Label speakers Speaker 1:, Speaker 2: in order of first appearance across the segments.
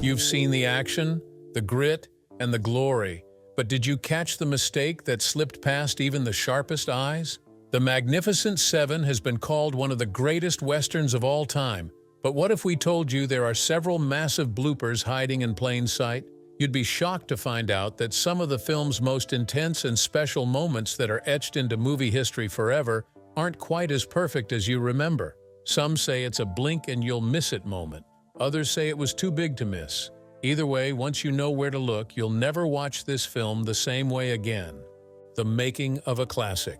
Speaker 1: You've seen the action, the grit, and the glory, but did you catch the mistake that slipped past even the sharpest eyes? The Magnificent Seven has been called one of the greatest westerns of all time, but what if we told you there are several massive bloopers hiding in plain sight? You'd be shocked to find out that some of the film's most intense and special moments that are etched into movie history forever aren't quite as perfect as you remember. Some say it's a blink-and-you'll-miss-it moment. Others say it was too big to miss. Either way, once you know where to look, you'll never watch this film the same way again. The making of a classic.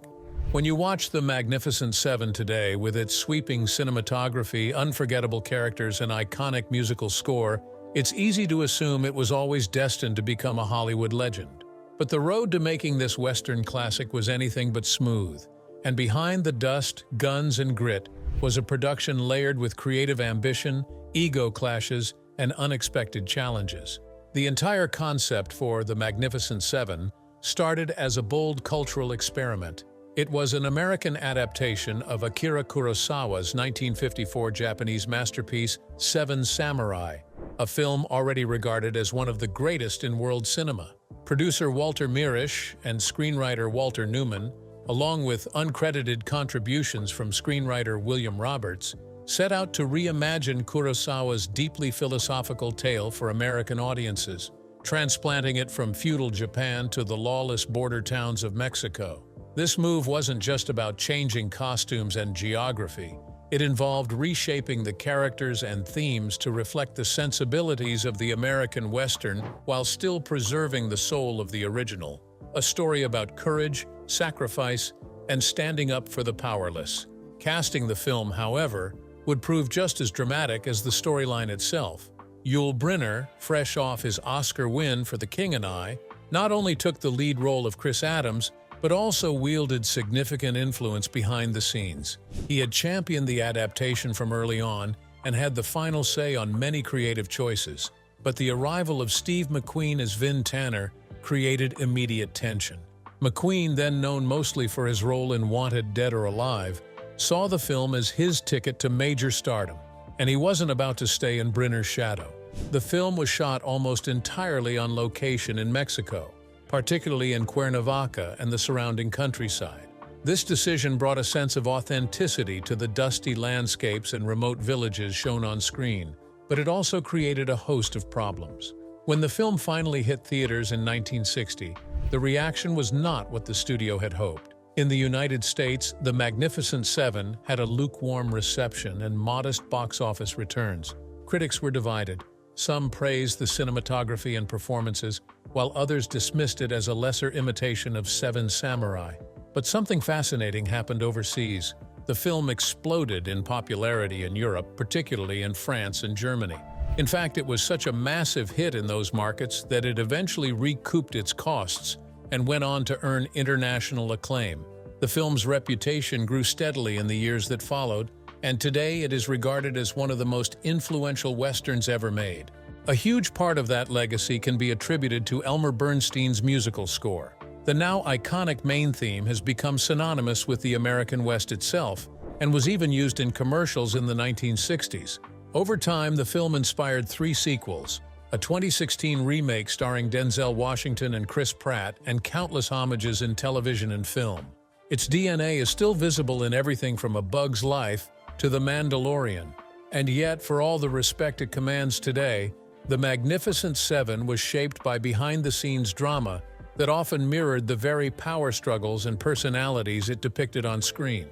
Speaker 1: When you watch The Magnificent Seven today, with its sweeping cinematography, unforgettable characters, and iconic musical score, it's easy to assume it was always destined to become a Hollywood legend. But the road to making this Western classic was anything but smooth, and behind the dust, guns, and grit was a production layered with creative ambition, ego clashes, and unexpected challenges. The entire concept for The Magnificent Seven started as a bold cultural experiment. It was an American adaptation of Akira Kurosawa's 1954 Japanese masterpiece, Seven Samurai, a film already regarded as one of the greatest in world cinema. Producer Walter Mirisch and screenwriter Walter Newman, along with uncredited contributions from screenwriter William Roberts, set out to reimagine Kurosawa's deeply philosophical tale for American audiences, transplanting it from feudal Japan to the lawless border towns of Mexico. This move wasn't just about changing costumes and geography. It involved reshaping the characters and themes to reflect the sensibilities of the American Western while still preserving the soul of the original. A story about courage, sacrifice, and standing up for the powerless. Casting the film, however, would prove just as dramatic as the storyline itself. Yul Brynner, fresh off his Oscar win for The King and I, not only took the lead role of Chris Adams, but also wielded significant influence behind the scenes. He had championed the adaptation from early on and had the final say on many creative choices. But the arrival of Steve McQueen as Vin Tanner created immediate tension. McQueen, then known mostly for his role in Wanted Dead or Alive, saw the film as his ticket to major stardom, and he wasn't about to stay in Brynner's shadow. The film was shot almost entirely on location in Mexico, particularly in Cuernavaca and the surrounding countryside. This decision brought a sense of authenticity to the dusty landscapes and remote villages shown on screen, but it also created a host of problems. When the film finally hit theaters in 1960, the reaction was not what the studio had hoped. In the United States, The Magnificent Seven had a lukewarm reception and modest box office returns. Critics were divided. Some praised the cinematography and performances, while others dismissed it as a lesser imitation of Seven Samurai. But something fascinating happened overseas. The film exploded in popularity in Europe, particularly in France and Germany. In fact, it was such a massive hit in those markets that it eventually recouped its costs and went on to earn international acclaim. The film's reputation grew steadily in the years that followed, and today it is regarded as one of the most influential westerns ever made. A huge part of that legacy can be attributed to Elmer Bernstein's musical score. The now iconic main theme has become synonymous with the American West itself, and was even used in commercials in the 1960s. Over time, the film inspired 3 sequels, a 2016 remake starring Denzel Washington and Chris Pratt, and countless homages in television and film. Its DNA is still visible in everything from A Bug's Life to The Mandalorian. And yet, for all the respect it commands today, The Magnificent Seven was shaped by behind-the-scenes drama that often mirrored the very power struggles and personalities it depicted on screen.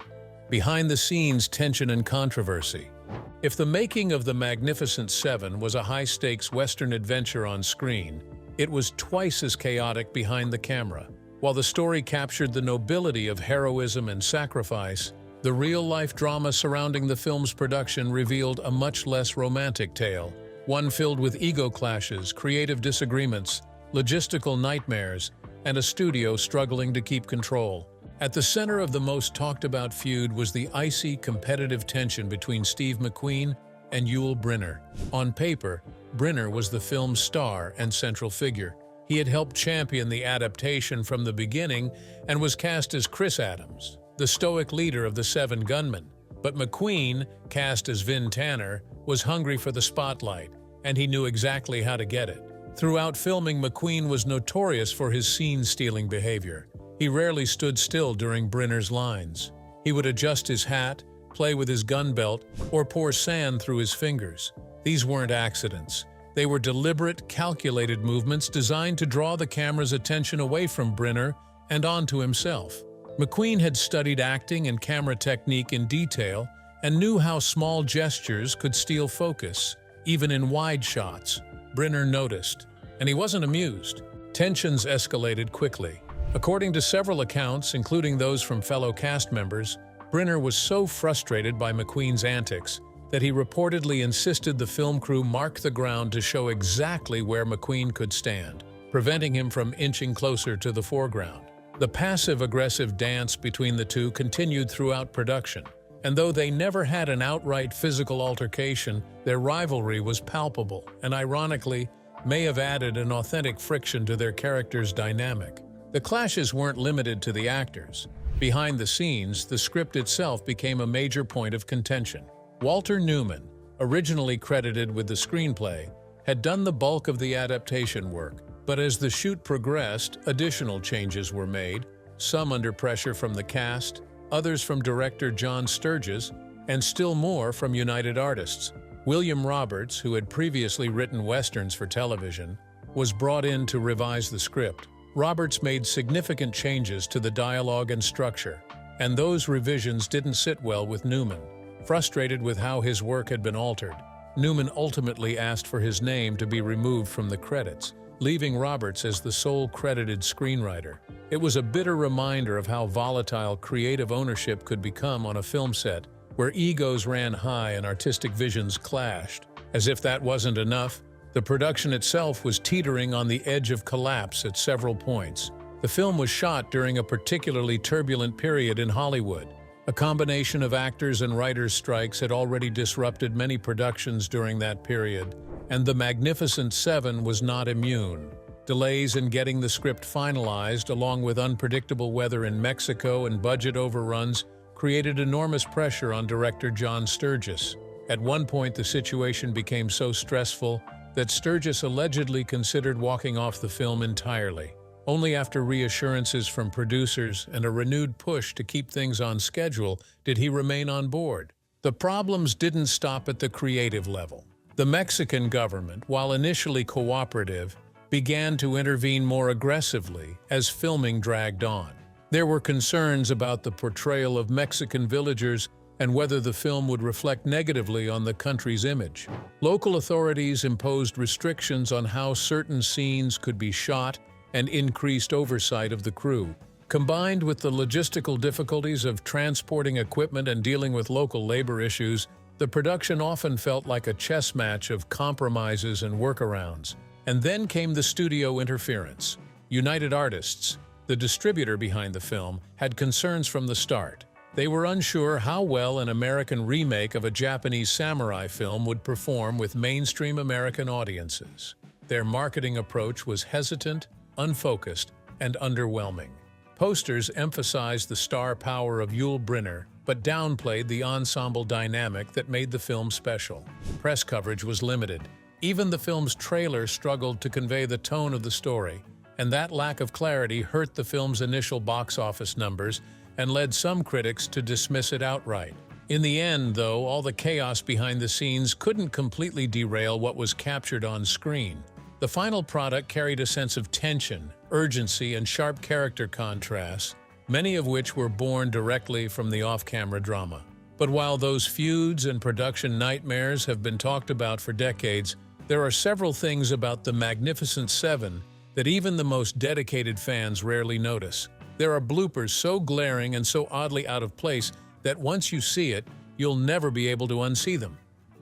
Speaker 1: Behind-the-scenes tension and controversy. If the making of The Magnificent Seven was a high-stakes Western adventure on screen, it was twice as chaotic behind the camera. While the story captured the nobility of heroism and sacrifice, the real-life drama surrounding the film's production revealed a much less romantic tale, one filled with ego clashes, creative disagreements, logistical nightmares, and a studio struggling to keep control. At the center of the most talked-about feud was the icy, competitive tension between Steve McQueen and Yul Brynner. On paper, Brynner was the film's star and central figure. He had helped champion the adaptation from the beginning and was cast as Chris Adams, the stoic leader of the Seven Gunmen. But McQueen, cast as Vin Tanner, was hungry for the spotlight. and he knew exactly how to get it. Throughout filming, McQueen was notorious for his scene-stealing behavior. He rarely stood still during Brenner's lines. He would adjust his hat, play with his gun belt, or pour sand through his fingers. These weren't accidents. They were deliberate, calculated movements designed to draw the camera's attention away from Brenner and onto himself. McQueen had studied acting and camera technique in detail and knew how small gestures could steal focus, even in wide shots. Brenner noticed, and he wasn't amused. Tensions escalated quickly. According to several accounts, including those from fellow cast members, Brenner was so frustrated by McQueen's antics that he reportedly insisted the film crew mark the ground to show exactly where McQueen could stand, preventing him from inching closer to the foreground. The passive-aggressive dance between the two continued throughout production, and though they never had an outright physical altercation, their rivalry was palpable and, ironically, may have added an authentic friction to their characters' dynamic. The clashes weren't limited to the actors. Behind the scenes, the script itself became a major point of contention. Walter Newman, originally credited with the screenplay, had done the bulk of the adaptation work, but as the shoot progressed, additional changes were made, some under pressure from the cast, others from director John Sturges, and still more from United Artists. William Roberts, who had previously written westerns for television, was brought in to revise the script. Roberts made significant changes to the dialogue and structure, and those revisions didn't sit well with Newman. Frustrated with how his work had been altered, Newman ultimately asked for his name to be removed from the credits, leaving Roberts as the sole credited screenwriter. It was a bitter reminder of how volatile creative ownership could become on a film set, where egos ran high and artistic visions clashed. As if that wasn't enough, the production itself was teetering on the edge of collapse at several points. The film was shot during a particularly turbulent period in Hollywood. A combination of actors and writers' strikes had already disrupted many productions during that period, and The Magnificent Seven was not immune. Delays in getting the script finalized, along with unpredictable weather in Mexico and budget overruns, created enormous pressure on director John Sturges. At one point, the situation became so stressful that Sturges allegedly considered walking off the film entirely. Only after reassurances from producers and a renewed push to keep things on schedule did he remain on board. The problems didn't stop at the creative level. The Mexican government, while initially cooperative, began to intervene more aggressively as filming dragged on. There were concerns about the portrayal of Mexican villagers and whether the film would reflect negatively on the country's image. Local authorities imposed restrictions on how certain scenes could be shot and increased oversight of the crew. Combined with the logistical difficulties of transporting equipment and dealing with local labor issues, the production often felt like a chess match of compromises and workarounds. And then came the studio interference. United Artists, the distributor behind the film, had concerns from the start. They were unsure how well an American remake of a Japanese samurai film would perform with mainstream American audiences. Their marketing approach was hesitant, unfocused, and underwhelming. Posters emphasized the star power of Yul Brynner, but downplayed the ensemble dynamic that made the film special. Press coverage was limited. Even the film's trailer struggled to convey the tone of the story, and that lack of clarity hurt the film's initial box office numbers and led some critics to dismiss it outright. In the end, though, all the chaos behind the scenes couldn't completely derail what was captured on screen. The final product carried a sense of tension, urgency, and sharp character contrasts, many of which were born directly from the off-camera drama. But while those feuds and production nightmares have been talked about for decades, there are several things about The Magnificent Seven that even the most dedicated fans rarely notice. There are bloopers so glaring and so oddly out of place that once you see it, you'll never be able to unsee them.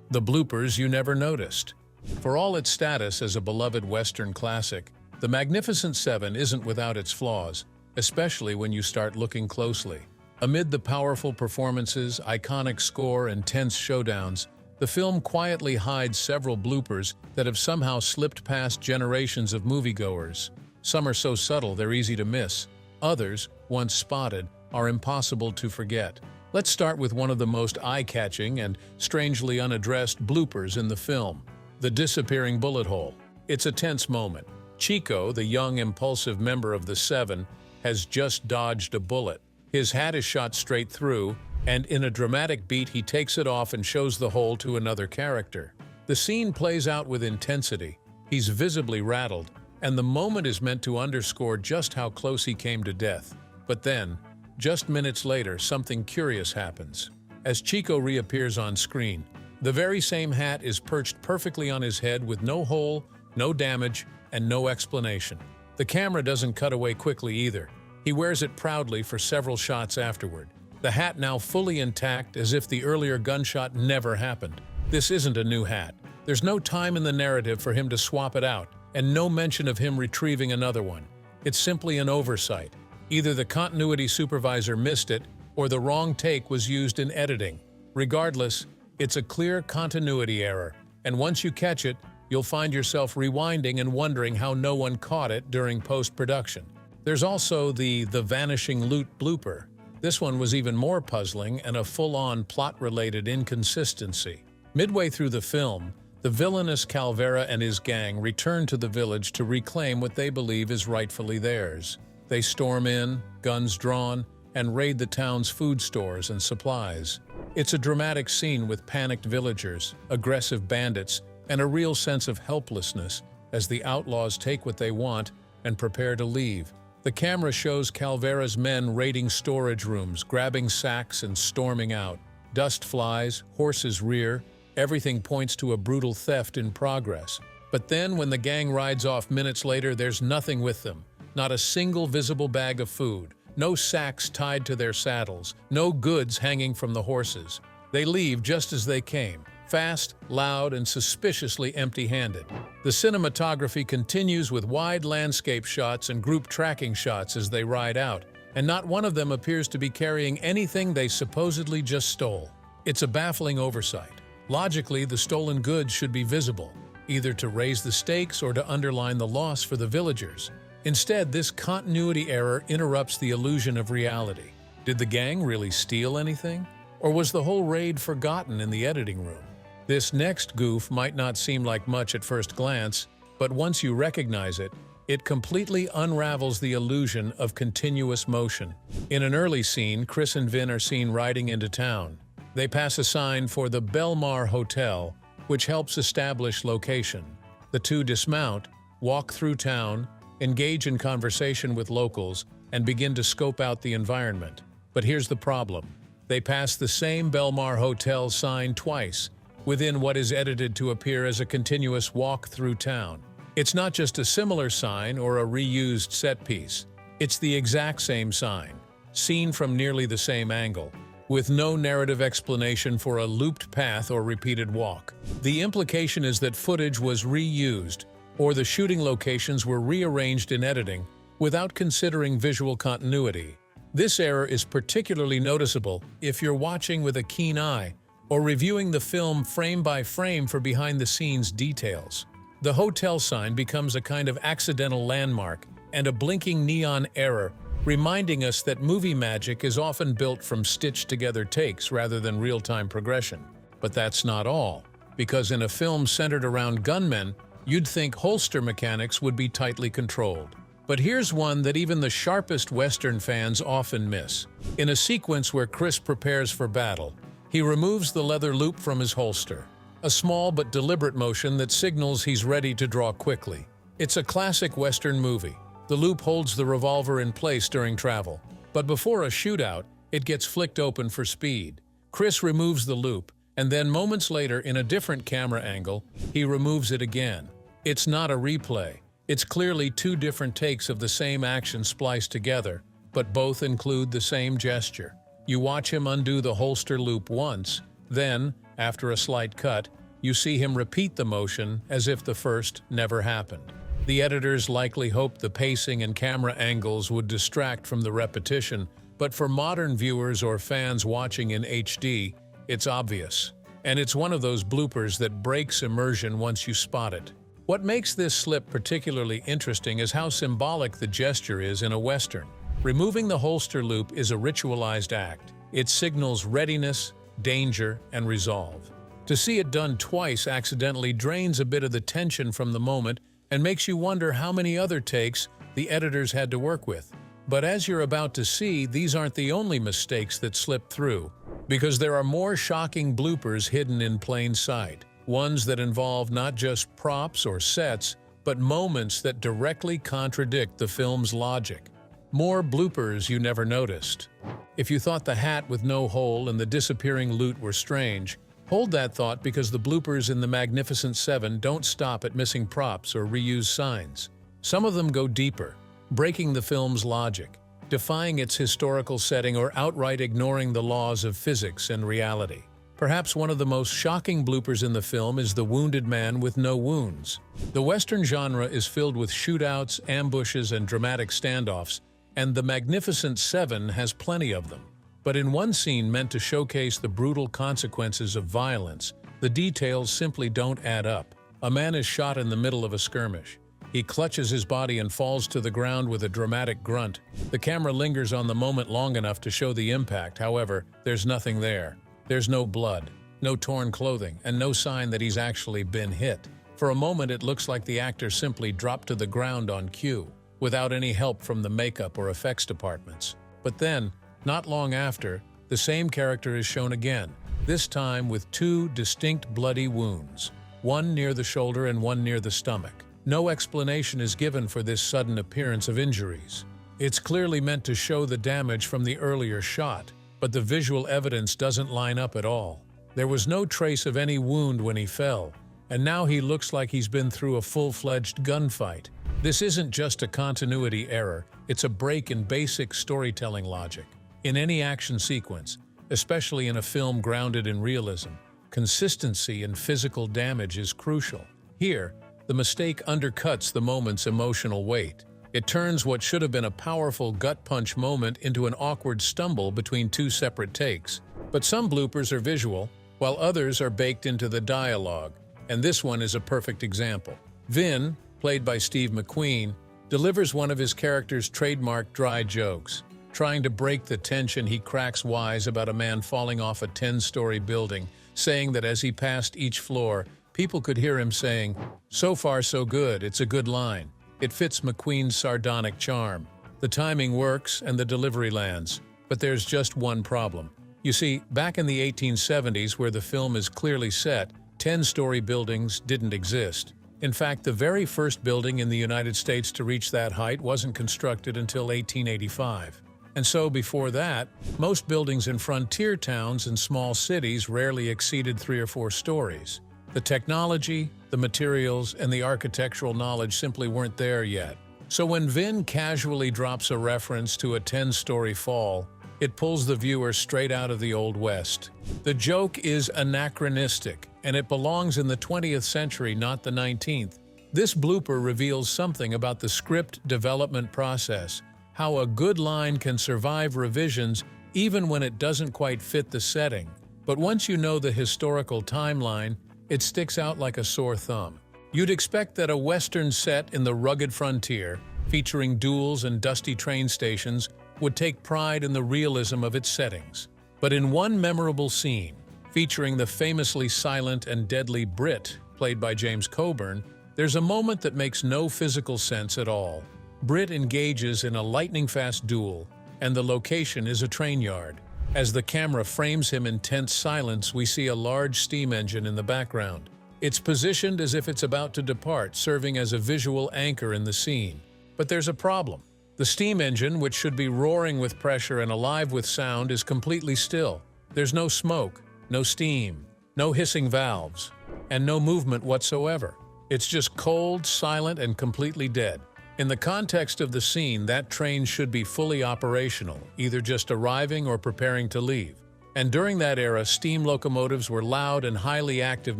Speaker 1: The bloopers you never noticed. For all its status as a beloved Western classic, The Magnificent Seven isn't without its flaws, especially when you start looking closely. Amid the powerful performances, iconic score, and tense showdowns, the film quietly hides several bloopers that have somehow slipped past generations of moviegoers. Some are so subtle they're easy to miss. Others, once spotted, are impossible to forget. Let's start with one of the most eye-catching and strangely unaddressed bloopers in the film. The disappearing bullet hole. It's a tense moment. Chico, the young, impulsive member of the Seven, has just dodged a bullet. His hat is shot straight through, and in a dramatic beat he takes it off and shows the hole to another character. The scene plays out with intensity. He's visibly rattled, and the moment is meant to underscore just how close he came to death. But then, just minutes later, something curious happens. As Chico reappears on screen, the very same hat is perched perfectly on his head with no hole, no damage, and no explanation. The camera doesn't cut away quickly either. He wears it proudly for several shots afterward. The hat now fully intact, as if the earlier gunshot never happened. This isn't a new hat. There's no time in the narrative for him to swap it out, and no mention of him retrieving another one. It's simply an oversight. Either the continuity supervisor missed it, or the wrong take was used in editing. Regardless, it's a clear continuity error, and once you catch it, you'll find yourself rewinding and wondering how no one caught it during post-production. There's also the vanishing loot blooper. This one was even more puzzling and a full-on plot-related inconsistency. Midway through the film, the villainous Calvera and his gang return to the village to reclaim what they believe is rightfully theirs. They storm in, guns drawn, and raid the town's food stores and supplies. It's a dramatic scene with panicked villagers, aggressive bandits, and a real sense of helplessness as the outlaws take what they want and prepare to leave. The camera shows Calvera's men raiding storage rooms, grabbing sacks and storming out. Dust flies, horses rear, everything points to a brutal theft in progress. But then, when the gang rides off minutes later, there's nothing with them. Not a single visible bag of food, no sacks tied to their saddles, no goods hanging from the horses. They leave just as they came, fast, loud, and suspiciously empty-handed. The cinematography continues with wide landscape shots and group tracking shots as they ride out, and not one of them appears to be carrying anything they supposedly just stole. It's a baffling oversight. Logically, the stolen goods should be visible, either to raise the stakes or to underline the loss for the villagers. Instead, this continuity error interrupts the illusion of reality. Did the gang really steal anything? Or was the whole raid forgotten in the editing room? This next goof might not seem like much at first glance, but once you recognize it, it completely unravels the illusion of continuous motion. In an early scene, Chris and Vin are seen riding into town. They pass a sign for the Belmar Hotel, which helps establish location. The two dismount, walk through town, engage in conversation with locals, and begin to scope out the environment. But here's the problem. They pass the same Belmar Hotel sign twice, within what is edited to appear as a continuous walk through town. It's not just a similar sign or a reused set piece. It's the exact same sign, seen from nearly the same angle, with no narrative explanation for a looped path or repeated walk. The implication is that footage was reused, or the shooting locations were rearranged in editing without considering visual continuity. This error is particularly noticeable if you're watching with a keen eye or reviewing the film frame by frame for behind-the-scenes details. The hotel sign becomes a kind of accidental landmark and a blinking neon error, reminding us that movie magic is often built from stitched-together takes rather than real-time progression. But that's not all, because in a film centered around gunmen, you'd think holster mechanics would be tightly controlled. But here's one that even the sharpest Western fans often miss. In a sequence where Chris prepares for battle, he removes the leather loop from his holster, a small but deliberate motion that signals he's ready to draw quickly. It's a classic Western movie. The loop holds the revolver in place during travel, but before a shootout, it gets flicked open for speed. Chris removes the loop, and then moments later, in a different camera angle, he removes it again. It's not a replay. It's clearly two different takes of the same action spliced together, but both include the same gesture. You watch him undo the holster loop once, then, after a slight cut, you see him repeat the motion as if the first never happened. The editors likely hoped the pacing and camera angles would distract from the repetition, but for modern viewers or fans watching in HD, it's obvious. And it's one of those bloopers that breaks immersion once you spot it. What makes this slip particularly interesting is how symbolic the gesture is in a Western. Removing the holster loop is a ritualized act. It signals readiness, danger, and resolve. To see it done twice accidentally drains a bit of the tension from the moment and makes you wonder how many other takes the editors had to work with. But as you're about to see, these aren't the only mistakes that slip through, because there are more shocking bloopers hidden in plain sight, ones that involve not just props or sets, but moments that directly contradict the film's logic. More bloopers you never noticed. If you thought the hat with no hole and the disappearing loot were strange, hold that thought, because the bloopers in The Magnificent Seven don't stop at missing props or reused signs. Some of them go deeper, breaking the film's logic, defying its historical setting, or outright ignoring the laws of physics and reality. Perhaps one of the most shocking bloopers in the film is the wounded man with no wounds. The Western genre is filled with shootouts, ambushes, and dramatic standoffs, and The Magnificent Seven has plenty of them. But in one scene meant to showcase the brutal consequences of violence, the details simply don't add up. A man is shot in the middle of a skirmish. He clutches his body and falls to the ground with a dramatic grunt. The camera lingers on the moment long enough to show the impact. However, there's nothing there. There's no blood, no torn clothing, and no sign that he's actually been hit. For a moment, it looks like the actor simply dropped to the ground on cue, without any help from the makeup or effects departments. But then, not long after, the same character is shown again, this time with two distinct bloody wounds, one near the shoulder and one near the stomach. No explanation is given for this sudden appearance of injuries. It's clearly meant to show the damage from the earlier shot, but the visual evidence doesn't line up at all. There was no trace of any wound when he fell, and now he looks like he's been through a full-fledged gunfight. This isn't just a continuity error, it's a break in basic storytelling logic. In any action sequence, especially in a film grounded in realism, consistency and physical damage is crucial. Here, the mistake undercuts the moment's emotional weight. It turns what should have been a powerful gut-punch moment into an awkward stumble between two separate takes. But some bloopers are visual, while others are baked into the dialogue, and this one is a perfect example. Vin, played by Steve McQueen, delivers one of his character's trademark dry jokes. Trying to break the tension, he cracks wise about a man falling off a 10-story building, saying that as he passed each floor, people could hear him saying, "So far so good, it's a good line." It fits McQueen's sardonic charm. The timing works and the delivery lands. But there's just one problem. You see, back in the 1870s, where the film is clearly set, 10-story buildings didn't exist. In fact, the very first building in the United States to reach that height wasn't constructed until 1885. And so before that, most buildings in frontier towns and small cities rarely exceeded 3 or 4 stories. The technology, the materials, and the architectural knowledge simply weren't there yet. So when Vin casually drops a reference to a 10-story fall, it pulls the viewer straight out of the Old West. The joke is anachronistic, and it belongs in the 20th century, not the 19th. This blooper reveals something about the script development process, how a good line can survive revisions even when it doesn't quite fit the setting. But once you know the historical timeline, it sticks out like a sore thumb. You'd expect that a Western set in the rugged frontier, featuring duels and dusty train stations, would take pride in the realism of its settings. But in one memorable scene, featuring the famously silent and deadly Brit, played by James Coburn, there's a moment that makes no physical sense at all. Brit engages in a lightning-fast duel, and the location is a train yard. As the camera frames him in tense silence, we see a large steam engine in the background. It's positioned as if it's about to depart, serving as a visual anchor in the scene. But there's a problem. The steam engine, which should be roaring with pressure and alive with sound, is completely still. There's no smoke, no steam, no hissing valves, and no movement whatsoever. It's just cold, silent, and completely dead. In the context of the scene, that train should be fully operational, either just arriving or preparing to leave. And during that era, steam locomotives were loud and highly active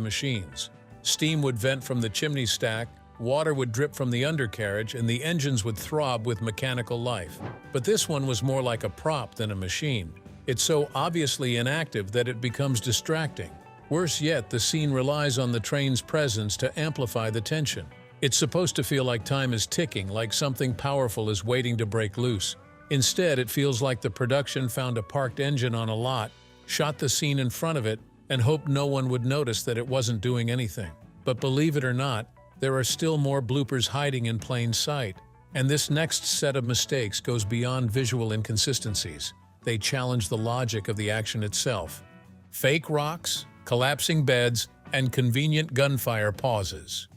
Speaker 1: machines. Steam would vent from the chimney stack, water would drip from the undercarriage, and the engines would throb with mechanical life. But this one was more like a prop than a machine. It's so obviously inactive that it becomes distracting. Worse yet, the scene relies on the train's presence to amplify the tension. It's supposed to feel like time is ticking, like something powerful is waiting to break loose. Instead, it feels like the production found a parked engine on a lot, shot the scene in front of it, and hoped no one would notice that it wasn't doing anything. But believe it or not, there are still more bloopers hiding in plain sight. And this next set of mistakes goes beyond visual inconsistencies. They challenge the logic of the action itself. Fake rocks, collapsing beds, and convenient gunfire pauses.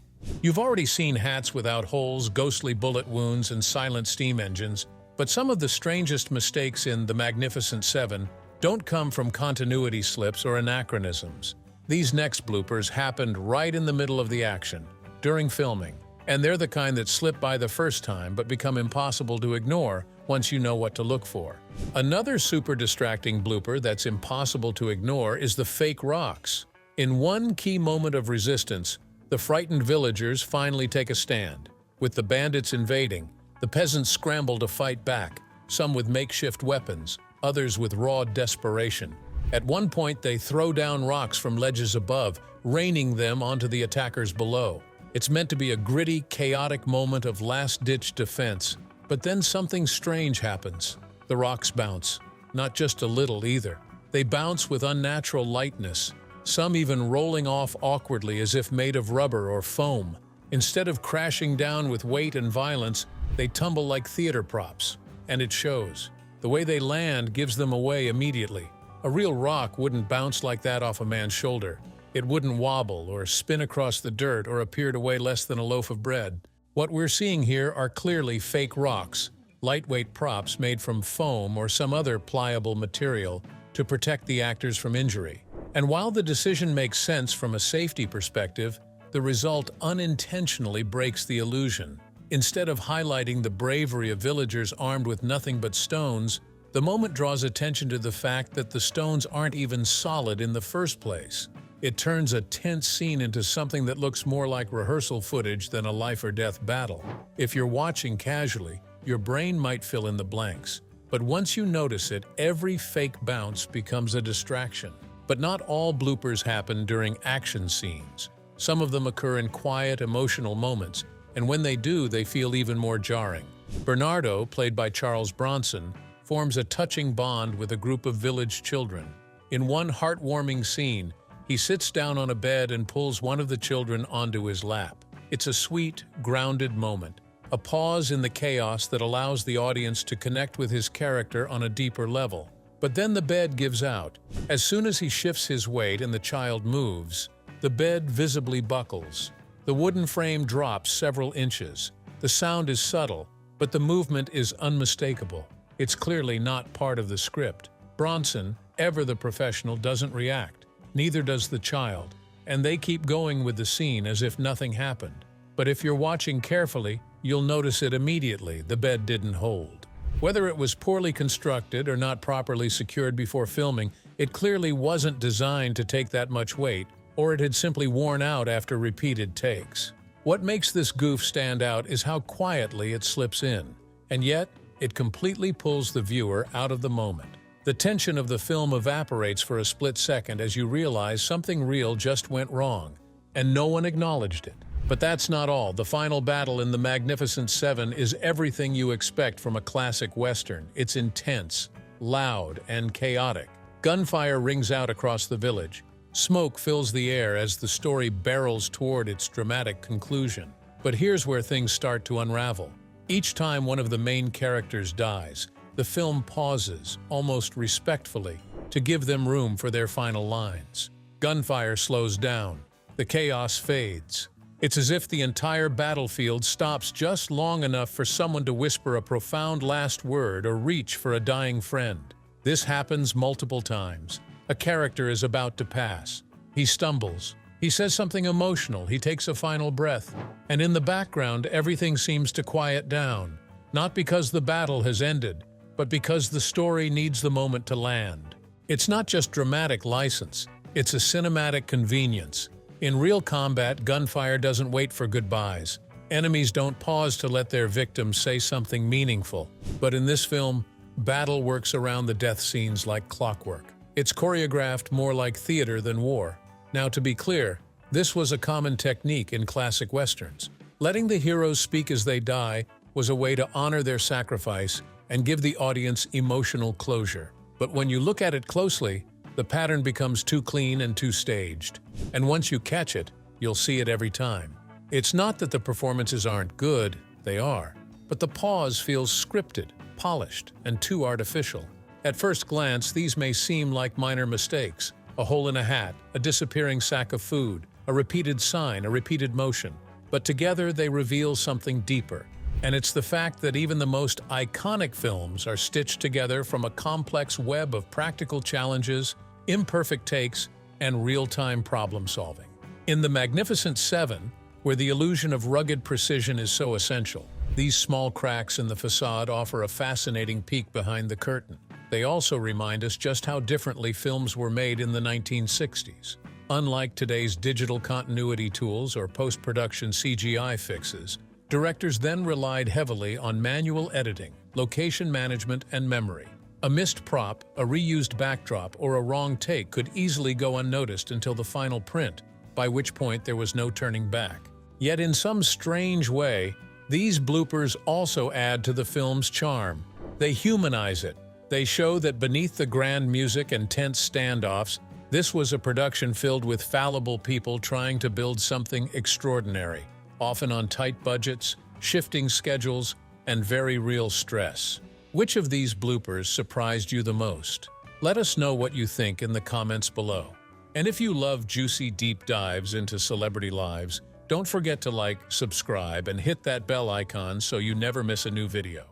Speaker 1: You've already seen hats without holes, ghostly bullet wounds, and silent steam engines, but some of the strangest mistakes in The Magnificent Seven don't come from continuity slips or anachronisms. These next bloopers happened right in the middle of the action, during filming, and they're the kind that slip by the first time but become impossible to ignore once you know what to look for. Another super distracting blooper that's impossible to ignore is the fake rocks. In one key moment of resistance, the frightened villagers finally take a stand. With the bandits invading, the peasants scramble to fight back, some with makeshift weapons, others with raw desperation. At one point, they throw down rocks from ledges above, raining them onto the attackers below. It's meant to be a gritty, chaotic moment of last-ditch defense, but then something strange happens. The rocks bounce. Not just a little either. They bounce with unnatural lightness, some even rolling off awkwardly as if made of rubber or foam. Instead of crashing down with weight and violence, they tumble like theater props. And it shows. The way they land gives them away immediately. A real rock wouldn't bounce like that off a man's shoulder. It wouldn't wobble or spin across the dirt or appear to weigh less than a loaf of bread. What we're seeing here are clearly fake rocks, lightweight props made from foam or some other pliable material to protect the actors from injury. And while the decision makes sense from a safety perspective, the result unintentionally breaks the illusion. Instead of highlighting the bravery of villagers armed with nothing but stones, the moment draws attention to the fact that the stones aren't even solid in the first place. It turns a tense scene into something that looks more like rehearsal footage than a life-or-death battle. If you're watching casually, your brain might fill in the blanks. But once you notice it, every fake bounce becomes a distraction. But not all bloopers happen during action scenes. Some of them occur in quiet, emotional moments, and when they do, they feel even more jarring. Bernardo, played by Charles Bronson, forms a touching bond with a group of village children. In one heartwarming scene, he sits down on a bed and pulls one of the children onto his lap. It's a sweet, grounded moment, a pause in the chaos that allows the audience to connect with his character on a deeper level. But then the bed gives out. As soon as he shifts his weight and the child moves, the bed visibly buckles. The wooden frame drops several inches. The sound is subtle, but the movement is unmistakable. It's clearly not part of the script. Bronson, ever the professional, doesn't react. Neither does the child, and they keep going with the scene as if nothing happened. But if you're watching carefully, you'll notice it immediately. The bed didn't hold. Whether it was poorly constructed or not properly secured before filming, it clearly wasn't designed to take that much weight, or it had simply worn out after repeated takes. What makes this goof stand out is how quietly it slips in, and yet it completely pulls the viewer out of the moment. The tension of the film evaporates for a split second as you realize something real just went wrong, and no one acknowledged it. But that's not all. The final battle in The Magnificent Seven is everything you expect from a classic Western. It's intense, loud, and chaotic. Gunfire rings out across the village. Smoke fills the air as the story barrels toward its dramatic conclusion. But here's where things start to unravel. Each time one of the main characters dies, the film pauses, almost respectfully, to give them room for their final lines. Gunfire slows down. The chaos fades. It's as if the entire battlefield stops just long enough for someone to whisper a profound last word or reach for a dying friend. This happens multiple times. A character is about to pass. He stumbles. He says something emotional. He takes a final breath. And in the background, everything seems to quiet down. Not because the battle has ended, but because the story needs the moment to land. It's not just dramatic license. It's a cinematic convenience. In real combat, gunfire doesn't wait for goodbyes. Enemies don't pause to let their victims say something meaningful. But in this film, battle works around the death scenes like clockwork. It's choreographed more like theater than war. Now, to be clear, this was a common technique in classic Westerns. Letting the heroes speak as they die was a way to honor their sacrifice and give the audience emotional closure. But when you look at it closely, The pattern becomes too clean and too staged. And once you catch it, you'll see it every time. It's not that the performances aren't good, they are. But the pause feels scripted, polished, and too artificial. At first glance, these may seem like minor mistakes. A hole in a hat, a disappearing sack of food, a repeated sign, a repeated motion. But together they reveal something deeper. And it's the fact that even the most iconic films are stitched together from a complex web of practical challenges, imperfect takes, and real-time problem-solving. In The Magnificent Seven, where the illusion of rugged precision is so essential, these small cracks in the facade offer a fascinating peek behind the curtain. They also remind us just how differently films were made in the 1960s. Unlike today's digital continuity tools or post-production CGI fixes, directors then relied heavily on manual editing, location management, and memory. A missed prop, a reused backdrop, or a wrong take could easily go unnoticed until the final print, by which point there was no turning back. Yet in some strange way, these bloopers also add to the film's charm. They humanize it. They show that beneath the grand music and tense standoffs, this was a production filled with fallible people trying to build something extraordinary, often on tight budgets, shifting schedules, and very real stress. Which of these bloopers surprised you the most? Let us know what you think in the comments below. And if you love juicy deep dives into celebrity lives, don't forget to like, subscribe, and hit that bell icon so you never miss a new video.